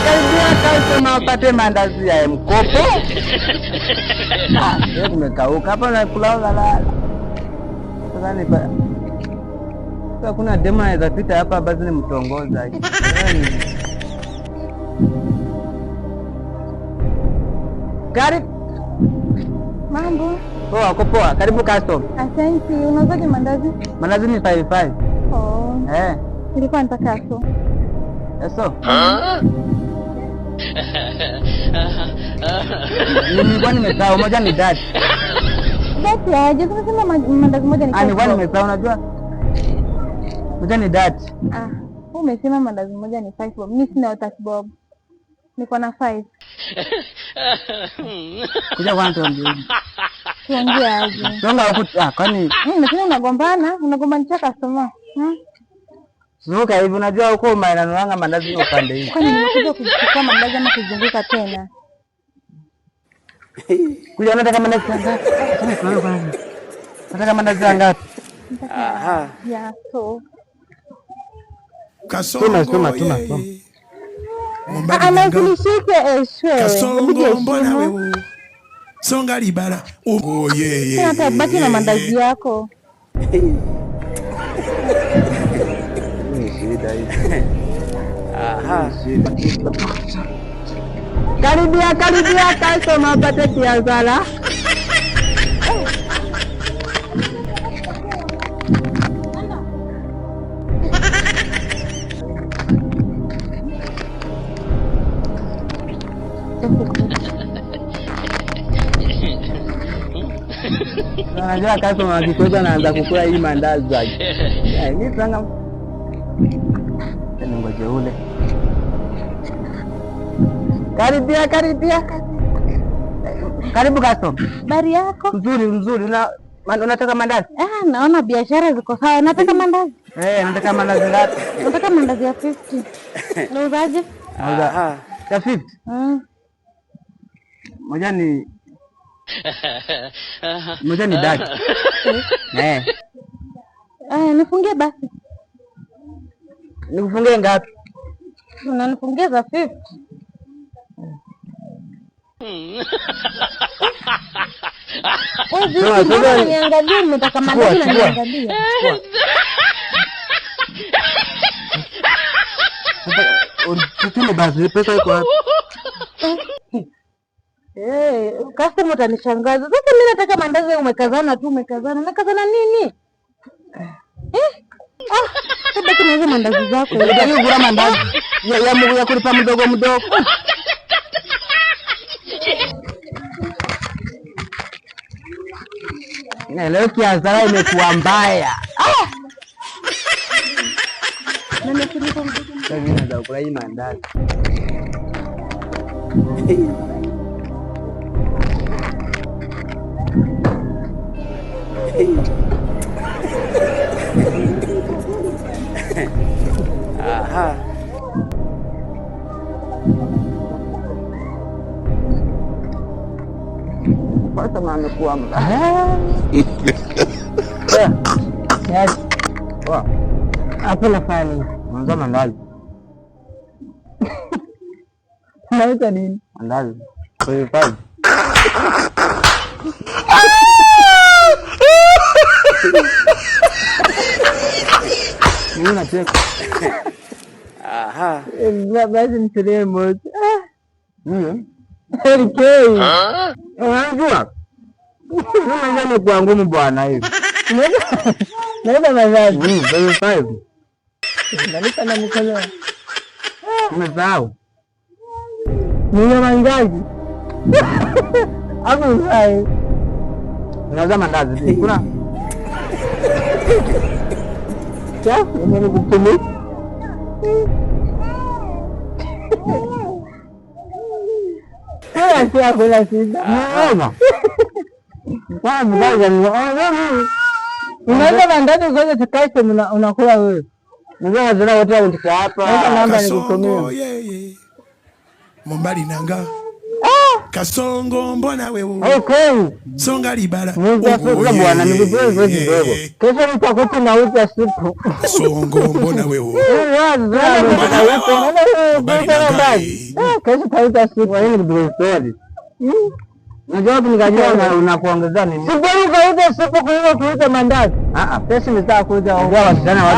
Karibia upate mandazi ya mkopo. Leo tumekauka hapa na kula lala. Sasa kuna dema anaweza pita hapa basi ni mtongoza. Karibu. Mambo. Poa, poa. Karibu custom. Asante. Unauzaje mandazi? Mandazi ni 55. Oh. Nilikuwa nataka so. Eso. Nilikuwa nimesahau moja ni dad. Dad aje? Tunasema mandazi moja ni. Nilikuwa nimesahau unajua. Moja ni dad. Umesema mandazi moja ni 5 bob. Mimi sina hata bob. Niko na 5. Kuja kwanza tuongee. Tuongee aje? Songa huko kwani lakini unagombanisha customer. Zuka hivi unajua huko maana mandazi upande hii. Kwani nimekuja kuchukua mandazi ama kuzunguka tena? Kuja unataka mandazi ngapi? Unataka mandazi ngapi? Ya so. Tuma. Anakunishike shwe. Kasongo mbona wewe? Songa libala. Hata baki na mandazi yako. Karibia customer upate kiazala. Unajua customer akikosa anaanza kukula hii mandazi yake. Mimi sanga ngoje ule. Karibia. Karibu customer. Bari yako? Nzuri. Unataka mandazi? Naona biashara ziko sawa. Nataka mandazi. Nataka mandazi ngapi? Nataka mandazi ya 50. Unauzaje? Ya 50? Moja ni dad. Nifungie basi. Nikufungie ngapi? Unanifungia za 50. Wewe niangalie umetaka mandazi na niangalie. Tutune basi pesa iko wapi? Customer utanishangaza. Sasa mimi nataka mandazi umekazana tu. Nakazana nini? Sasa tunaweza mandazi zako. Unataka kula mandazi ya kulipa mdogo. Leo kiazara imekuwa mbaya. Nani kulipa mdogo? Sasa naweza kula hii mandazi. Sasa amekuwa mbaya. Yes. Hapo nafanya. Mwanzo mandazi. Naita nini? Mandazi. Kwa hiyo mimi nacheka. Basi nitolee moja. Herikei. Unajua? Unajua kwa ngumu bwana hivi. Naenda mandazi. 5. Nalipa na mkono. Umesahau? Ni mandazi. Hapo sai. Unauza mandazi. Kuna Mimi kutumia. Kula sida. Kwa mbaga ni unaenda mandazi zote tukaise unakula wewe. Ndio zina wote wanataka hapa. Namba nikutumia. Mombali nanga. Kasongo mbona wewe? Songa libala. Bwana nikupe kidogo. Kesho nitakupa na uta siku. Kasongo mbona wewe? mandazi. Kesho tauta siku. Kwa nini ndio story? Unajua nikajua unakuongezea nini? Si bora ukauza siku kuliko kuuza mandazi. Pesa nitaka kuuza wasichana wa